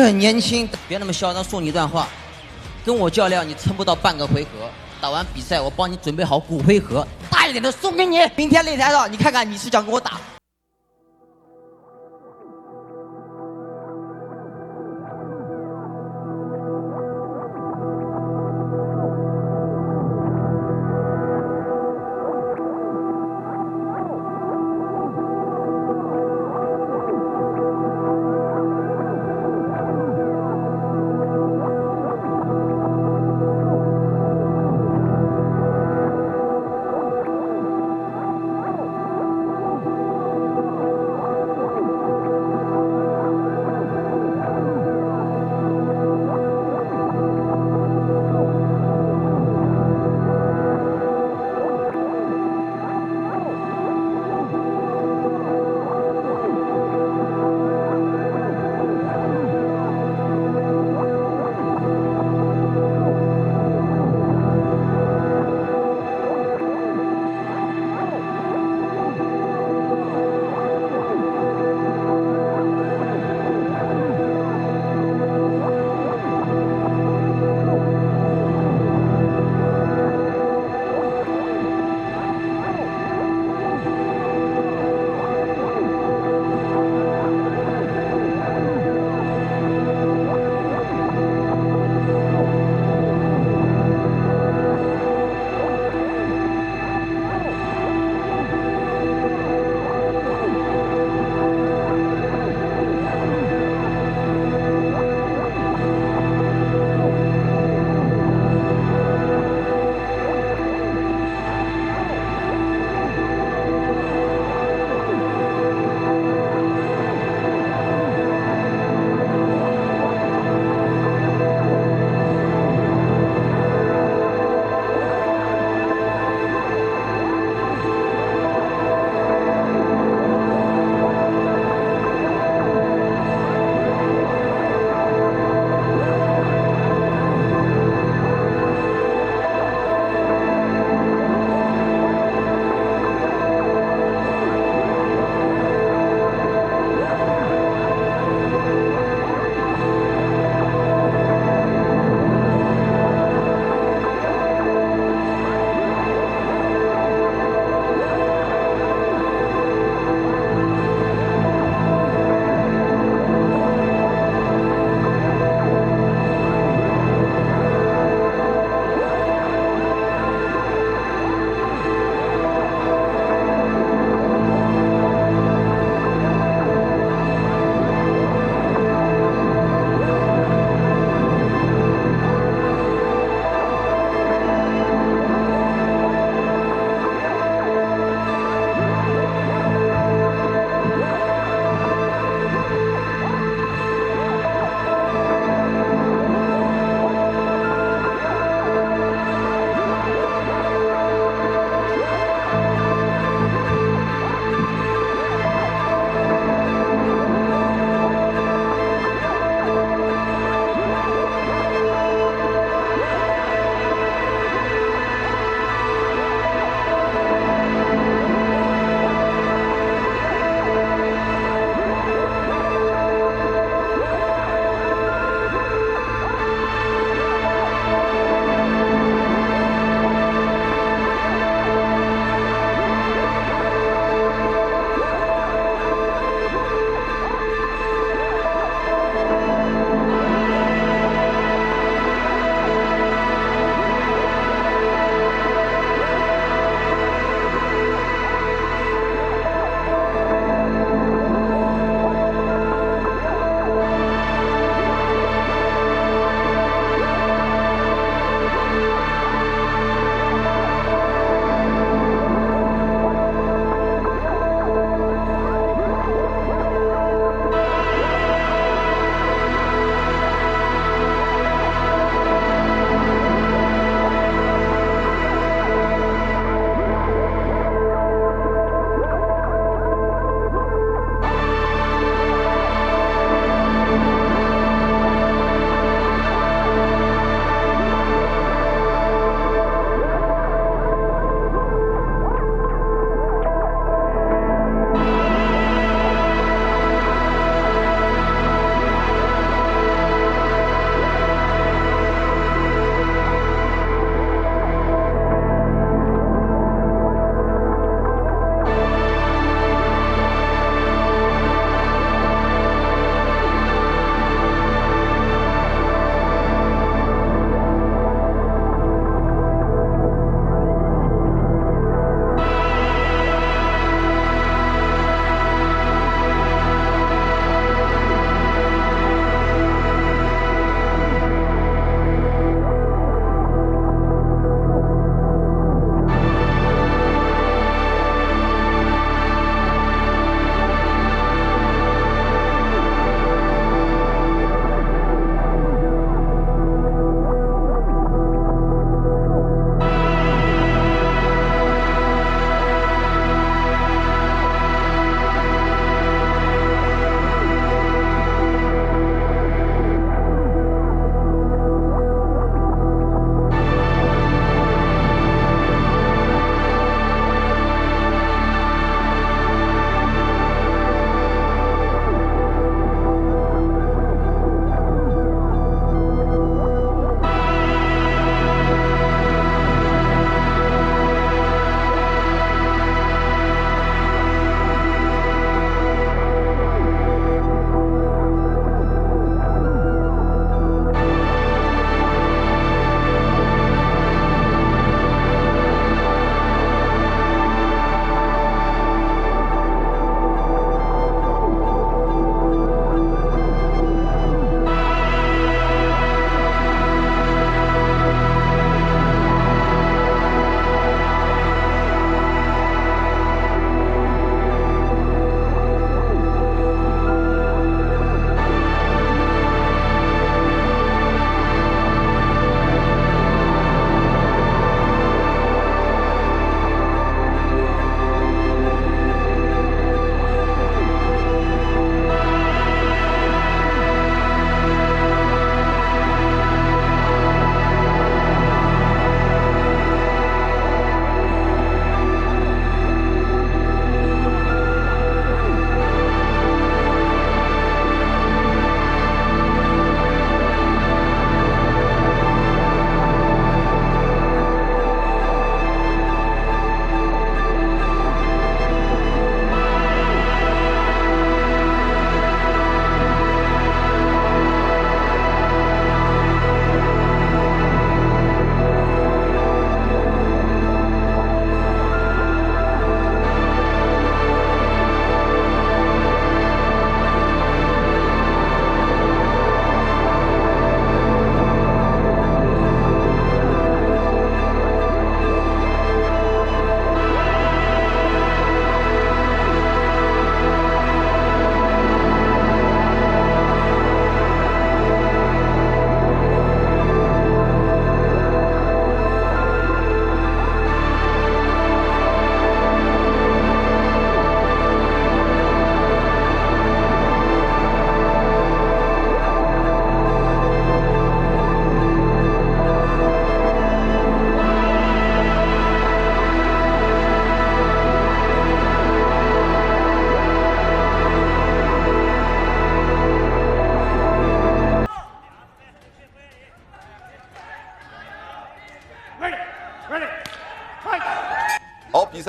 很年轻，别那么嚣张。送你一段话，跟我较量你撑不到半个回合，打完比赛我帮你准备好骨灰盒，大一点的送给你。明天擂台上你看看你是想跟我打。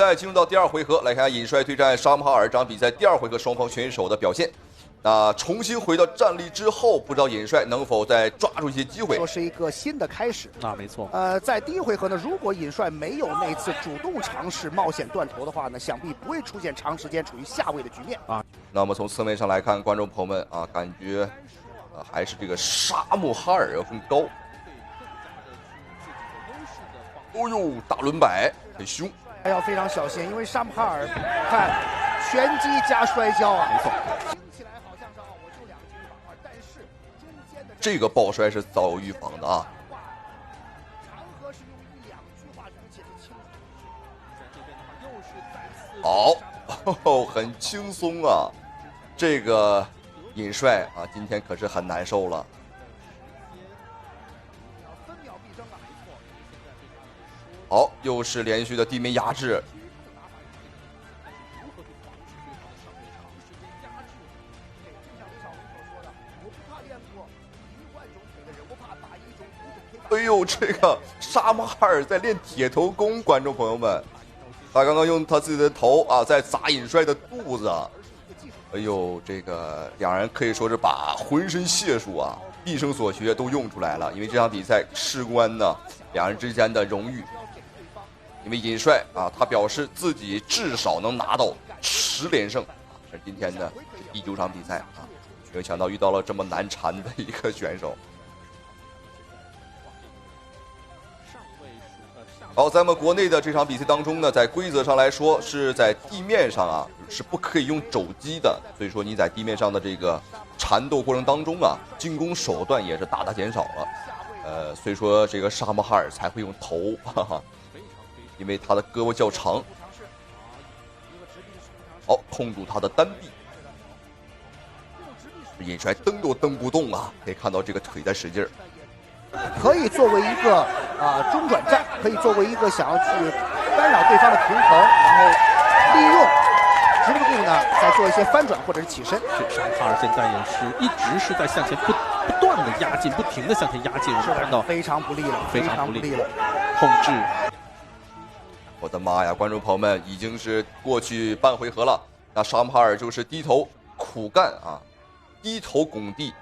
赛进入到第2回合，来看尹帅对战沙姆哈尔这场比赛第2回合双方选手的表现。那重新回到战力之后，不知道尹帅能否再抓住一些机会？说是一个新的开始啊，没错。在第1回合呢，如果尹帅没有那次主动尝试冒险断头的话呢，想必不会出现长时间处于下位的局面啊。那么从侧面上来看，观众朋友们啊，感觉还是这个沙姆哈尔要更高。哦呦，大轮摆很凶，还要非常小心，因为沙姆哈尔看拳击加摔跤啊，没错。这个抱摔是早有预防的啊！好，很轻松啊！这个尹帅啊，今天可是很难受了。好，又是连续的地面压制。哎呦，这个沙姆哈尔在练铁头功，观众朋友们，他刚刚用他自己的头啊，在砸尹帅的肚子。哎呦，这个两人可以说是把浑身解数啊，毕生所学都用出来了。因为这场比赛事关呢两人之间的荣誉。因为尹帅啊，他表示自己至少能拿到10连胜啊。而今天呢是第9场比赛啊，没有想到遇到了这么难缠的一个选手。好，在我们国内的这场比赛当中呢，在规则上来说是在地面上啊是不可以用肘击的，所以说你在地面上的这个缠斗过程当中啊，进攻手段也是大大减少了。所以说这个沙姆哈尔才会用头，哈哈，因为他的胳膊较长。好，控住他的单臂，尹帅蹬都蹬不动啊，可以看到这个腿在使劲儿。可以作为一个中转站，可以作为一个想要去干扰对方的平衡，然后利用直立步呢再做一些翻转或者是起身。沙姆哈尔现在也是一直是在向前不断的压进，不停的向前压进，我们看到非常不利了，非常不利了，控制。我的妈呀，观众朋友们，已经是过去半回合了，那沙姆哈尔就是低头苦干啊，低头拱地。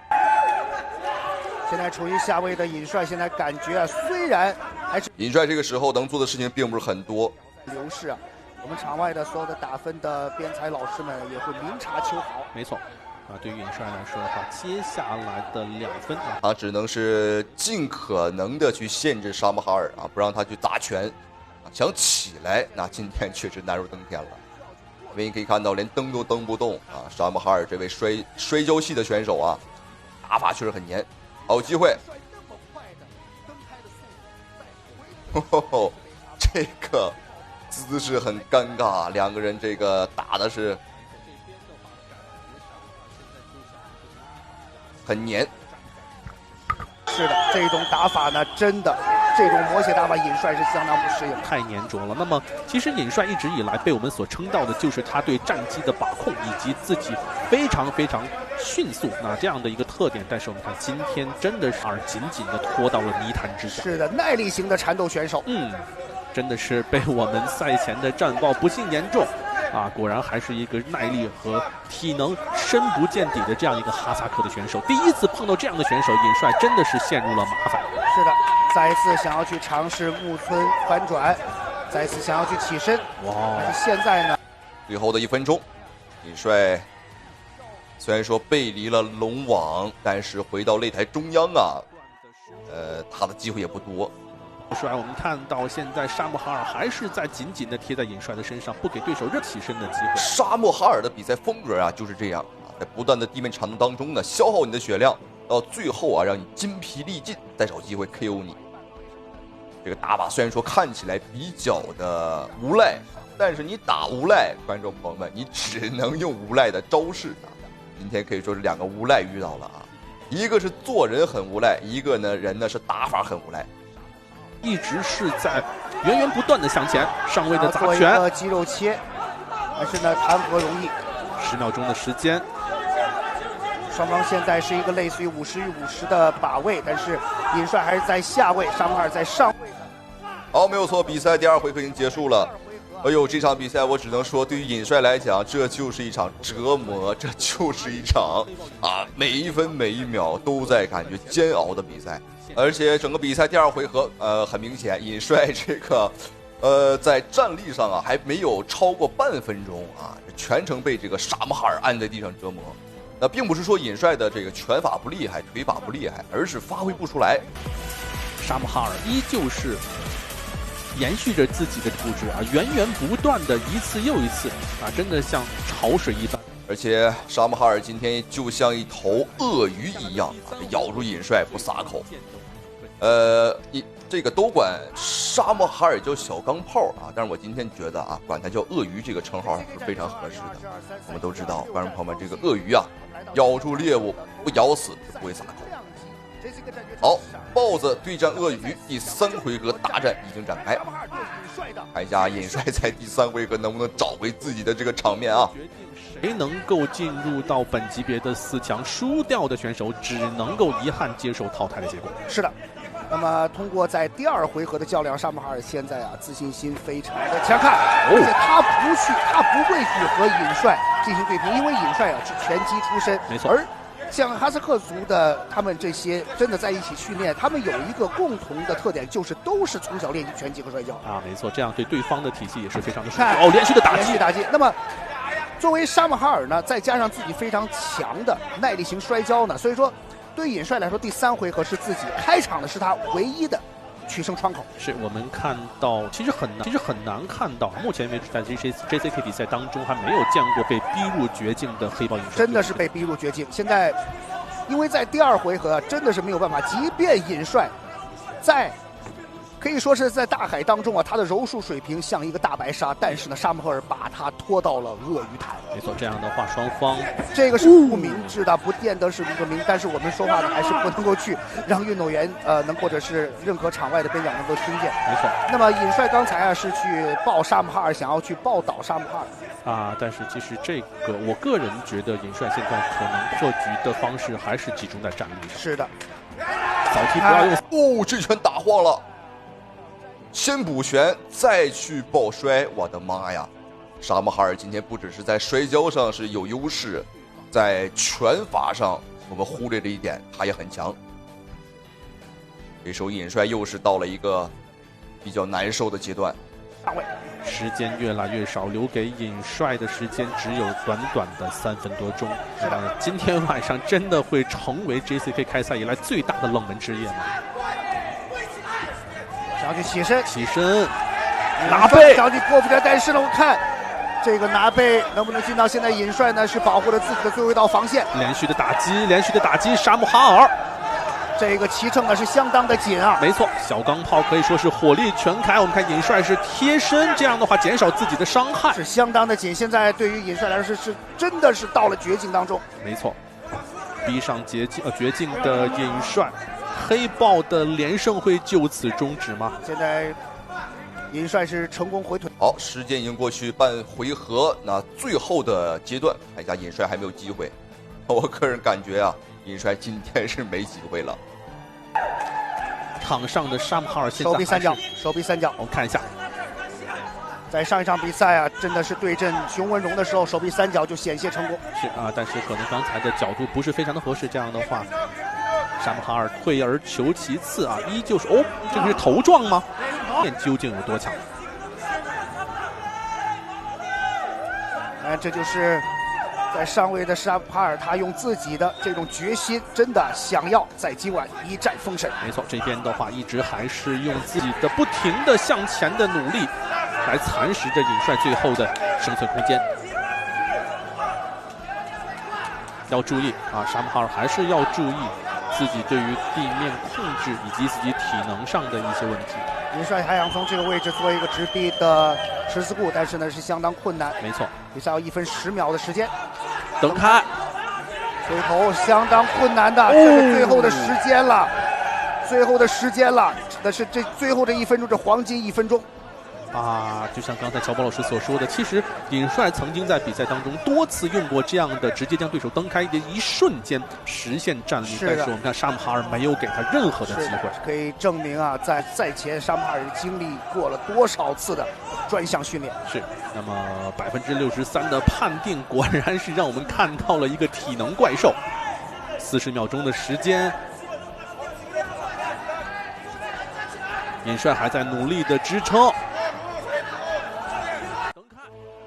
现在处于下位的尹帅，现在感觉虽然还是尹帅这个时候能做的事情并不是很多。流逝啊，我们场外的所有的打分的边裁老师们也会明察秋毫。没错，啊，对于尹帅来说的话，接下来的2分啊，他只能是尽可能的去限制沙姆哈尔啊，不让他去打拳，想起来那今天确实难如登天了。因为你可以看到连蹬都蹬不动啊，沙姆哈尔这位摔跤系的选手啊，打法确实很严。好，有机会，这个姿势很尴尬，两个人这个打的是很黏。是的，这种打法呢，真的，这种魔血打法，尹帅是相当不适应，太粘着了。那么，其实尹帅一直以来被我们所称道的就是他对战机的把控，以及自己非常迅速这样的一个特点。但是我们看今天真的是紧紧的拖到了泥潭之下。是的，耐力型的缠斗选手，真的是被我们赛前的战报不幸言中。果然还是一个耐力和体能深不见底的这样一个哈萨克的选手。第一次碰到这样的选手，尹帅真的是陷入了麻烦。是的，再一次想要去尝试木村翻转，再一次想要去起身。哇！现在呢，最后的1分钟，尹帅虽然说背离了龙网，但是回到擂台中央啊，他的机会也不多。帅，我们看到现在沙姆哈尔还是在紧紧的贴在尹帅的身上，不给对手任起身的机会。沙姆哈尔的比赛风格啊就是这样啊，在不断的地面缠斗当中呢，消耗你的血量，到最后啊让你筋疲力尽，再找机会 KO 你。这个打法虽然说看起来比较的无赖，但是你打无赖，观众朋友们，你只能用无赖的招式啊。今天可以说是2个无赖遇到了啊，一个是做人很无赖，一个呢人呢是打法很无赖。一直是在源不断的向前，上位的砸拳，做一个肌肉切，但是呢谈何容易？10秒钟的时间，双方现在是一个类似于50与50的把位，但是尹帅还是在下位，沙姆哈尔在上位。好，没有错，比赛第2回合已经结束了。哎呦，这场比赛我只能说，对于尹帅来讲，这就是一场折磨，这就是一场每一分每一秒都在感觉煎熬的比赛。而且整个比赛第2回合，很明显，尹帅这个，在战力上还没有超过半分钟全程被这个沙姆哈尔按在地上折磨。那并不是说尹帅的这个拳法不厉害，腿法不厉害，而是发挥不出来。沙姆哈尔依旧是延续着自己的布置源源不断的一次又一次真的像潮水一般。而且沙姆哈尔今天就像一头鳄鱼一样咬住尹帅不撒口。这个都管沙姆哈尔叫小钢炮但是我今天觉得管他叫鳄鱼这个称号是非常合适的。我们都知道，观众朋友们，这个鳄鱼咬住猎物不咬死就不会撒口。好，豹子对战鳄鱼第3回合大战已经展开，看一下尹帅在第3回合能不能找回自己的这个场面谁能够进入到本级别的4强，输掉的选手只能够遗憾接受淘汰的结果。是的。那么，通过在第2回合的较量，沙姆哈尔现在自信心非常的强悍，而且他不会去和尹帅进行对拼，因为尹帅是拳击出身，没错。而像哈萨克族的他们这些真的在一起训练，他们有一个共同的特点，就是都是从小练习拳击和摔跤没错，这样对对方的体系也是非常的顺手。连续的打击。那么，作为沙姆哈尔呢，再加上自己非常强的耐力型摔跤呢，所以说。对尹帅来说，第3回合是自己开场的，是他唯一的取胜窗口。是我们看到，其实很难看到，目前为止在 JCK 比赛当中还没有见过被逼入绝境的黑豹尹帅，真的是被逼入绝境。现在，因为在第2回合真的是没有办法，即便尹帅可以说是在大海当中他的柔术水平像一个大白鲨，但是呢，沙姆哈尔把他拖到了鳄鱼潭。没错，这样的话，双方这个是不明智的，不见得是一个明，但是我们说话呢，还是不能够去让运动员或者是任何场外的边角能够听见。没错。那么尹帅刚才是去抱沙姆哈尔，想要去抱倒沙姆哈尔但是其实这个我个人觉得尹帅现在可能破局的方式还是集中在战力上。是的。扫踢不要用。这拳打晃了。先补拳，再去抱摔，我的妈呀！沙姆哈尔今天不只是在摔跤上是有优势，在拳法上我们忽略了一点，他也很强。这时候尹帅又是到了一个比较难受的阶段。时间越来越少，留给尹帅的时间只有短短的3分多钟。今天晚上真的会成为 JCK 开赛以来最大的冷门之夜吗？想要去起身，拿背，想要去过不了，但是呢，我看这个拿背能不能进到？现在尹帅呢是保护了自己的最后一道防线，连续的打击，沙姆哈尔，这个骑乘呢是相当的紧没错，小钢炮可以说是火力全开。我们看尹帅是贴身，这样的话减少自己的伤害，是相当的紧。现在对于尹帅来说是真的是到了绝境当中。没错，逼上绝境的尹帅。黑豹的连胜会就此终止吗？现在尹帅是成功回腿。好，时间已经过去半回合，那最后的阶段，看一下尹帅还没有机会。我个人感觉尹帅今天是没机会了。场上的沙姆哈尔现在手臂三角，我们看一下，在上一场比赛真的是对阵熊文荣的时候，手臂3角就险些成功。是但是可能刚才的角度不是非常的合适，这样的话。沙姆哈尔退而求其次依旧是这个是头撞吗？究竟有多强？这就是在上位的沙姆哈尔，他用自己的这种决心，真的想要在今晚一战封神。没错，这边的话一直还是用自己的不停的向前的努力，来蚕食着尹帅最后的生存空间。要注意沙姆哈尔还是要注意。自己对于地面控制以及自己体能上的一些问题。尹帅还想从这个位置做一个直臂的十字固，但是呢是相当困难。没错，比赛要1分10秒的时间。等开，回头相当困难的，这是最后的时间了，那是这最后的1分钟，这黄金1分钟。就像刚才乔博老师所说的，其实尹帅曾经在比赛当中多次用过这样的直接将对手蹬开的一瞬间实现战力，但是我们看沙姆哈尔没有给他任何的机会。可以证明啊，在赛前沙姆哈尔经历过了多少次的专项训练。是，那么63%的判定果然是让我们看到了一个体能怪兽。40秒钟的时间，尹帅还在努力的支撑。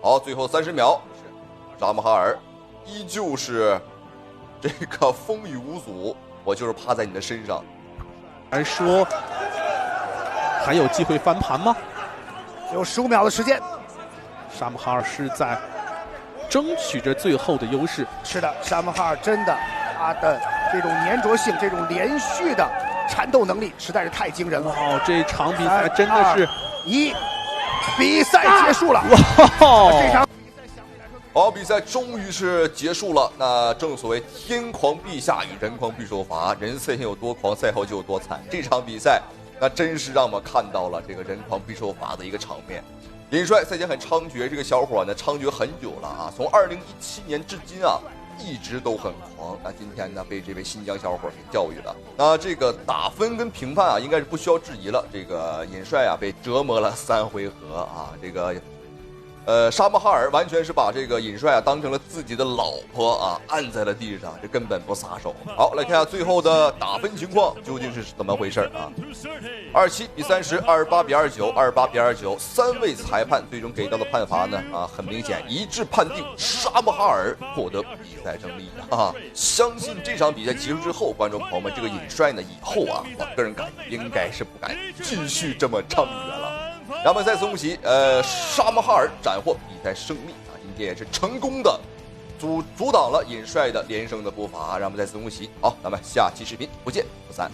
好，最后30秒，沙姆哈尔依旧是这个风雨无阻，我就是趴在你的身上。还说还有机会翻盘吗？有15秒的时间，沙姆哈尔是在争取着最后的优势。是的，沙姆哈尔真的，他的这种粘着性、这种连续的缠斗能力实在是太惊人了。哇，这场比赛真的是1，比赛结束了。哇，这场好，比赛终于是结束了。那正所谓天狂必下雨，人狂必受罚。人赛前有多狂，赛后就有多惨。这场比赛那真是让我们看到了这个人狂必受罚的一个场面。尹帅赛前很猖獗，这个小伙呢猖獗很久了啊，从2017年至今啊一直都很狂。那今天呢被这位新疆小伙给教育了。那这个打分跟评判啊应该是不需要质疑了。这个尹帅啊被折磨了3回合啊，这个。沙姆哈尔完全是把这个尹帅啊当成了自己的老婆啊，按在了地上，这根本不撒手。好，来看下最后的打分情况究竟是怎么回事啊？27比30、28比29、28比29，3位裁判最终给到的判罚呢很明显一致判定沙姆哈尔获得比赛胜利啊！相信这场比赛结束之后，观众朋友们，这个尹帅呢以后啊，我个人感觉应该是不敢继续这么猖獗了。让我们再次恭喜沙姆哈尔斩获比赛胜利啊！今天也是成功的阻挡了尹帅的连胜的步伐，让我们再次恭喜。好，咱们下期视频不见不散。